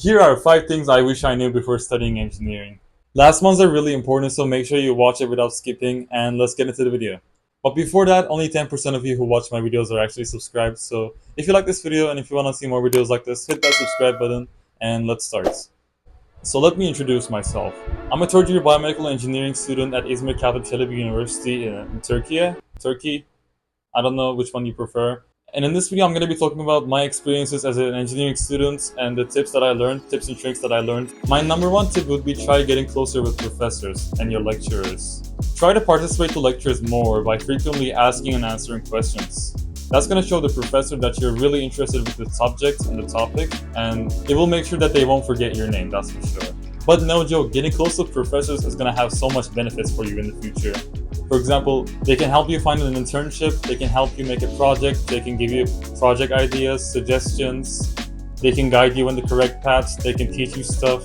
Here are 5 things I wish I knew before studying engineering. Last ones are really important, so make sure you watch it without skipping, and let's get into the video. But before that, only 10% of you who watch my videos are actually subscribed, so if you like this video and if you want to see more videos like this, hit that subscribe button, and let's start. So let me introduce myself. I'm a third year biomedical engineering student at İzmir Katip Çelebi University in Turkey. I don't know which one you prefer. And in this video, I'm going to be talking about my experiences as an engineering student and the tips and tricks that I learned. My number one tip would be try getting closer with professors and your lecturers. Try to participate to lectures more by frequently asking and answering questions. That's going to show the professor that you're really interested with the subject and the topic, and it will make sure that they won't forget your name, that's for sure. But no joke, getting close to professors is going to have so much benefits for you in the future. For example, they can help you find an internship, they can help you make a project, they can give you project ideas, suggestions, they can guide you in the correct paths, they can teach you stuff.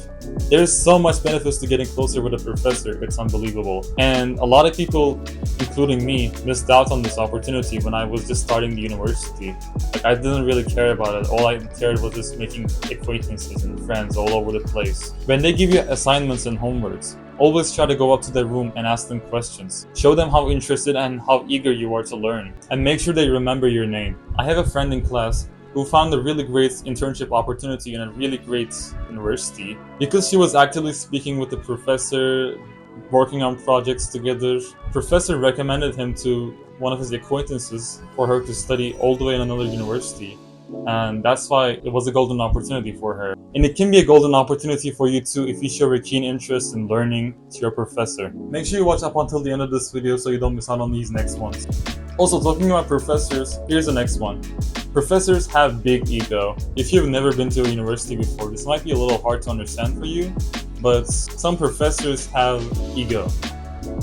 There's so much benefits to getting closer with a professor, it's unbelievable. And a lot of people, including me, missed out on this opportunity when I was just starting the university. Like, I didn't really care about it, all I cared was just making acquaintances and friends all over the place. When they give you assignments and homeworks, always try to go up to their room and ask them questions. Show them how interested and how eager you are to learn. And make sure they remember your name. I have a friend in class who found a really great internship opportunity in a really great university because she was actively speaking with the professor, working on projects together. Professor recommended him to one of his acquaintances for her to study all the way in another university. And that's why it was a golden opportunity for her. And it can be a golden opportunity for you too if you show a keen interest in learning to your professor. Make sure you watch up until the end of this video so you don't miss out on these next ones. Also, talking about professors, here's the next one. Professors have big ego. If you've never been to a university before, this might be a little hard to understand for you, but some professors have ego.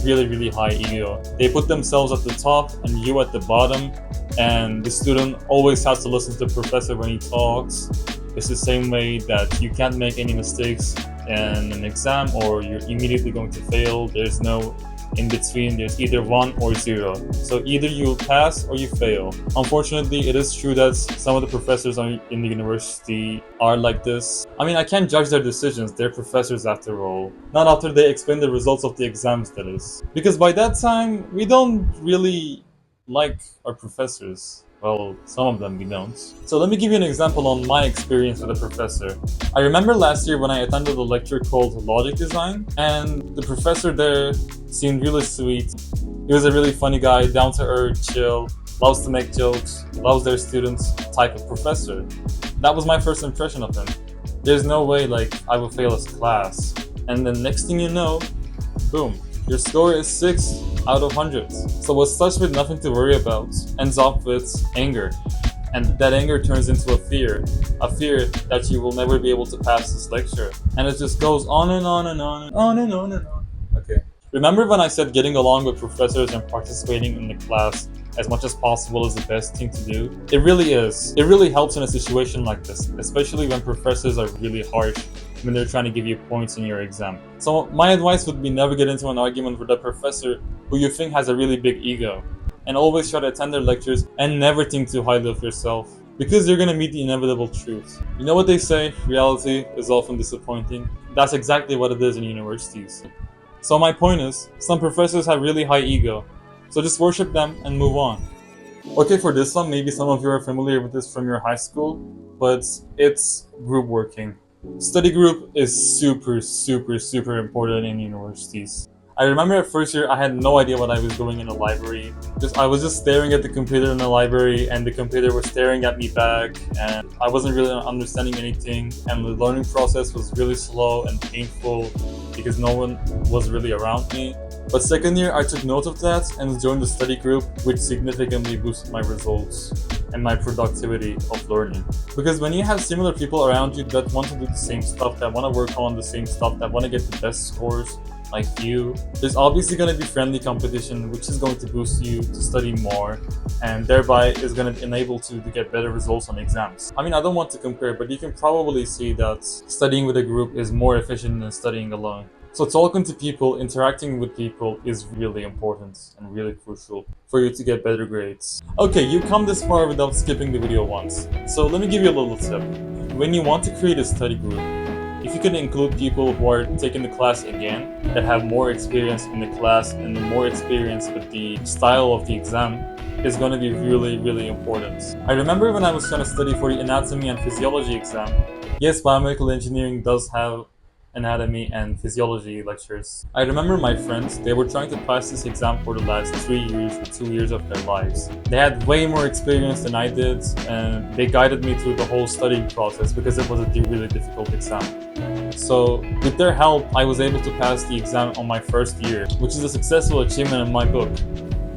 Really high ego. They put themselves at the top and you at the bottom, and the student always has to listen to the professor when he talks. It's the same way that you can't make any mistakes in an exam or you're immediately going to fail. There's no in between, there's either 1 or 0. So either you pass or you fail. Unfortunately, it is true that some of the professors in the university are like this. I mean, I can't judge their decisions, they're professors after all. Not after they explain the results of the exams, that is. Because by that time, we don't really like our professors. Well, some of them we don't. So let me give you an example on my experience with a professor. I remember last year when I attended a lecture called Logic Design, and the professor there seemed really sweet. He was a really funny guy, down to earth, chill, loves to make jokes, loves their students type of professor. That was my first impression of him. There's no way like I would fail his class. And then next thing you know, boom, your score is 6 out of 100. So what starts with nothing to worry about ends up with anger. And that anger turns into a fear that you will never be able to pass this lecture. And it just goes on and on and on and on and on and on. Okay. Remember when I said getting along with professors and participating in the class as much as possible is the best thing to do? It really is. It really helps in a situation like this, especially when professors are really harsh when they're trying to give you points in your exam. So my advice would be never get into an argument with a professor who you think has a really big ego. And always try to attend their lectures and never think too highly of yourself. Because you're gonna meet the inevitable truth. You know what they say, reality is often disappointing. That's exactly what it is in universities. So my point is, some professors have really high ego. So just worship them and move on. Okay, for this one, maybe some of you are familiar with this from your high school, but it's group working. Study group is super important in universities. I remember at first year I had no idea what I was doing in the library. I was just staring at the computer in the library and the computer was staring at me back, and I wasn't really understanding anything, and the learning process was really slow and painful because no one was really around me. But second year I took note of that and joined the study group, which significantly boosted my results and my productivity of learning. Because when you have similar people around you that want to do the same stuff, that want to work on the same stuff, that want to get the best scores like you, there's obviously going to be friendly competition, which is going to boost you to study more, and thereby is going to enable you to get better results on exams. I mean, I don't want to compare, but you can probably see that studying with a group is more efficient than studying alone. So talking to people, interacting with people is really important and really crucial for you to get better grades. Okay, you come this far without skipping the video once. So let me give you a little tip. When you want to create a study group, if you can include people who are taking the class again, that have more experience in the class and more experience with the style of the exam, is going to be really, really important. I remember when I was trying to study for the anatomy and physiology exam, yes, biomedical engineering does have anatomy and physiology lectures. I remember my friends, they were trying to pass this exam for the last 3 years or 2 years of their lives. They had way more experience than I did, and they guided me through the whole studying process because it was a really difficult exam. So with their help, I was able to pass the exam on my first year, which is a successful achievement in my book,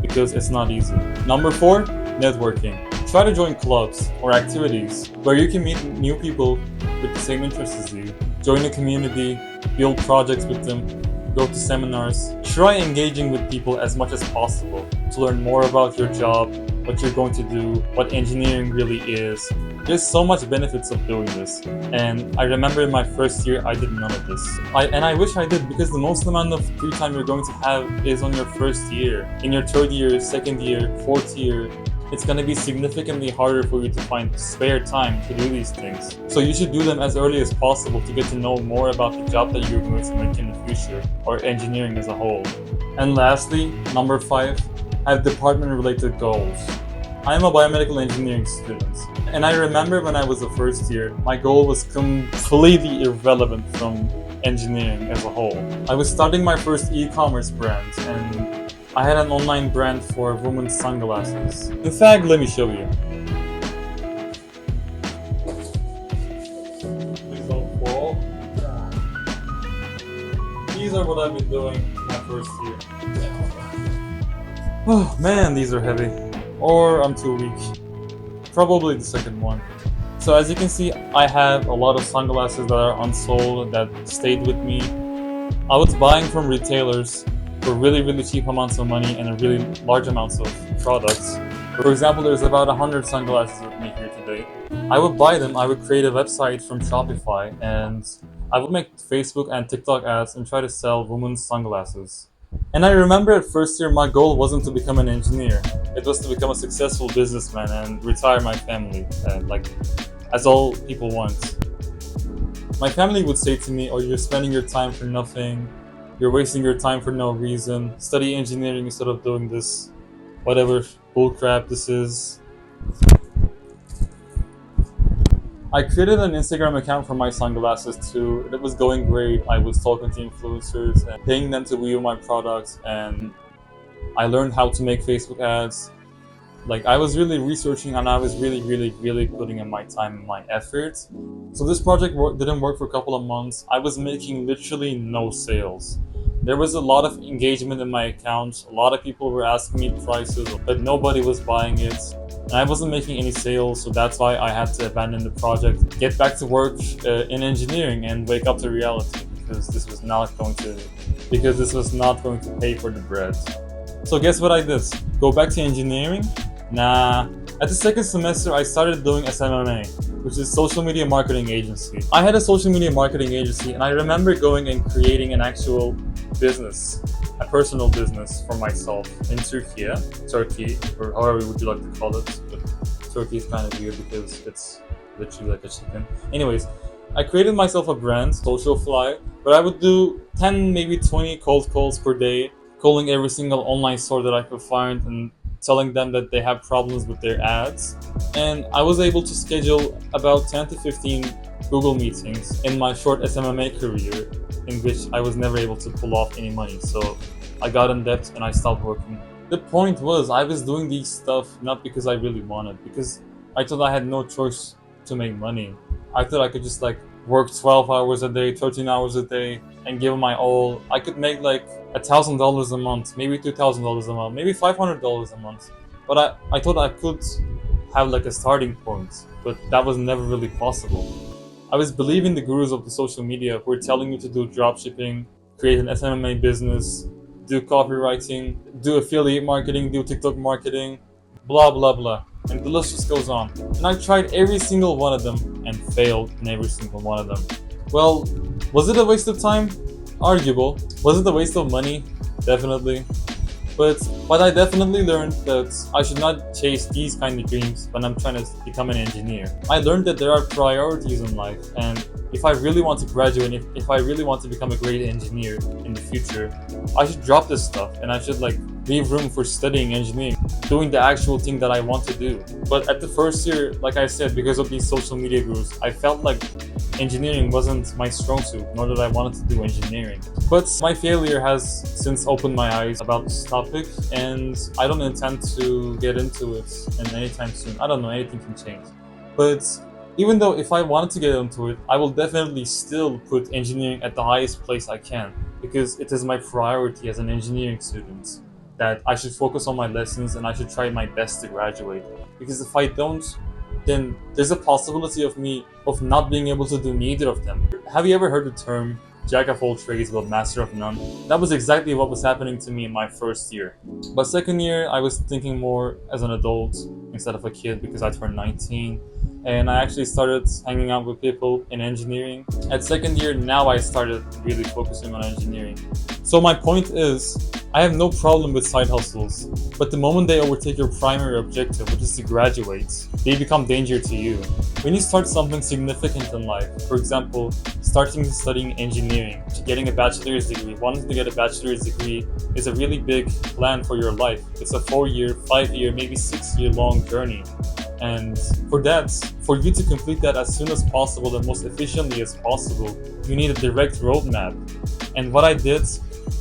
because it's not easy. Number 4, networking. Try to join clubs or activities where you can meet new people with the same interests as you. Join a community, build projects with them, go to seminars. Try engaging with people as much as possible to learn more about your job, what you're going to do, what engineering really is. There's so much benefits of doing this, and I remember in my first year I did none of this. I wish I did, because the most amount of free time you're going to have is on your first year. In your third year, second year, fourth year, it's going to be significantly harder for you to find spare time to do these things. So you should do them as early as possible to get to know more about the job that you're going to make in the future, or engineering as a whole. And lastly, number 5, have department-related goals. I am a biomedical engineering student, and I remember when I was the first year, my goal was completely irrelevant from engineering as a whole. I was starting my first e-commerce brand, and I had an online brand for women's sunglasses. In fact, let me show you. Please don't fall. These are what I've been doing in my first year. Oh man, these are heavy. Or I'm too weak. Probably the second one. So as you can see, I have a lot of sunglasses that are unsold that stayed with me. I was buying from retailers for really cheap amounts of money and really large amounts of products. For example, there's about 100 sunglasses with me here today. I would buy them, I would create a website from Shopify, and I would make Facebook and TikTok ads and try to sell women's sunglasses. And I remember at first year, my goal wasn't to become an engineer. It was to become a successful businessman and retire my family, as all people want. My family would say to me, "Oh, you're spending your time for nothing. You're wasting your time for no reason. Study engineering instead of doing this, whatever bullcrap this is." I created an Instagram account for my sunglasses too. It was going great. I was talking to influencers and paying them to review my products, and I learned how to make Facebook ads. I was really researching, and I was really putting in my time and my effort. So this project didn't work for a couple of months. I was making literally no sales. There was a lot of engagement in my account. A lot of people were asking me prices, but nobody was buying it. And I wasn't making any sales, so that's why I had to abandon the project, get back to work in engineering, and wake up to reality, because this was not going to pay for the bread. So guess what I did? Go back to engineering? Nah. At the second semester, I started doing SMMA, which is Social Media Marketing Agency. I had a social media marketing agency, and I remember going and creating an actual business, a personal business for myself in Turkey, or however would you like to call it. But Turkey is kind of weird because it's literally like a chicken. Anyways, I created myself a brand, Socialfly, but I would do 10, maybe 20 cold calls per day, calling every single online store that I could find and telling them that they have problems with their ads. And I was able to schedule about 10 to 15 Google meetings in my short SMMA career, in which I was never able to pull off any money. So I got in debt and I stopped working. The point was, I was doing these stuff not because I really wanted, because I thought I had no choice to make money. I thought I could just work 12 hours a day, 13 hours a day, and give my all. I could make $1,000 a month, maybe $2,000 a month, maybe $500 a month. But I thought I could have a starting point, but that was never really possible. I was believing the gurus of the social media who were telling me to do dropshipping, create an SMMA business, do copywriting, do affiliate marketing, do TikTok marketing, blah blah blah. And the list just goes on. And I tried every single one of them and failed in every single one of them. Well, was it a waste of time? Arguable. Was it a waste of money? Definitely. But I definitely learned that I should not chase these kind of dreams when I'm trying to become an engineer. I learned that there are priorities in life, and if I really want to graduate, if I really want to become a great engineer in the future, I should drop this stuff and I should leave room for studying engineering, doing the actual thing that I want to do. But at the first year, like I said, because of these social media gurus, I felt like engineering wasn't my strong suit, nor that I wanted to do engineering. But my failure has since opened my eyes about this topic, and I don't intend to get into it in anytime soon. I don't know, anything can change. But even though if I wanted to get into it, I will definitely still put engineering at the highest place I can, because it is my priority as an engineering student that I should focus on my lessons and I should try my best to graduate. Because if I don't, then there's a possibility of not being able to do neither of them. Have you ever heard the term jack of all trades but master of none? That was exactly what was happening to me in my first year. But second year, I was thinking more as an adult instead of a kid because I turned 19. And I actually started hanging out with people in engineering. At second year, now I started really focusing on engineering. So my point is, I have no problem with side hustles, but the moment they overtake your primary objective, which is to graduate, they become danger to you. When you start something significant in life, for example, starting studying engineering, getting a bachelor's degree, wanting to get a bachelor's degree is a really big plan for your life. It's a 4-year, 5-year, maybe 6-year long journey. And for you to complete that as soon as possible and most efficiently as possible, you need a direct roadmap. And what I did,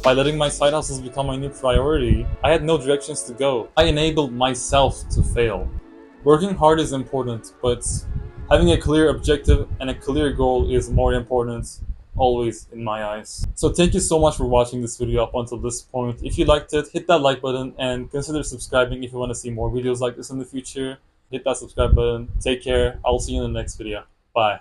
by letting my side hustles become my new priority, I had no directions to go. I enabled myself to fail. Working hard is important, but having a clear objective and a clear goal is more important, always in my eyes. So thank you so much for watching this video up until this point. If you liked it, hit that like button and consider subscribing if you want to see more videos like this in the future. Hit that subscribe button. Take care. I'll see you in the next video. Bye.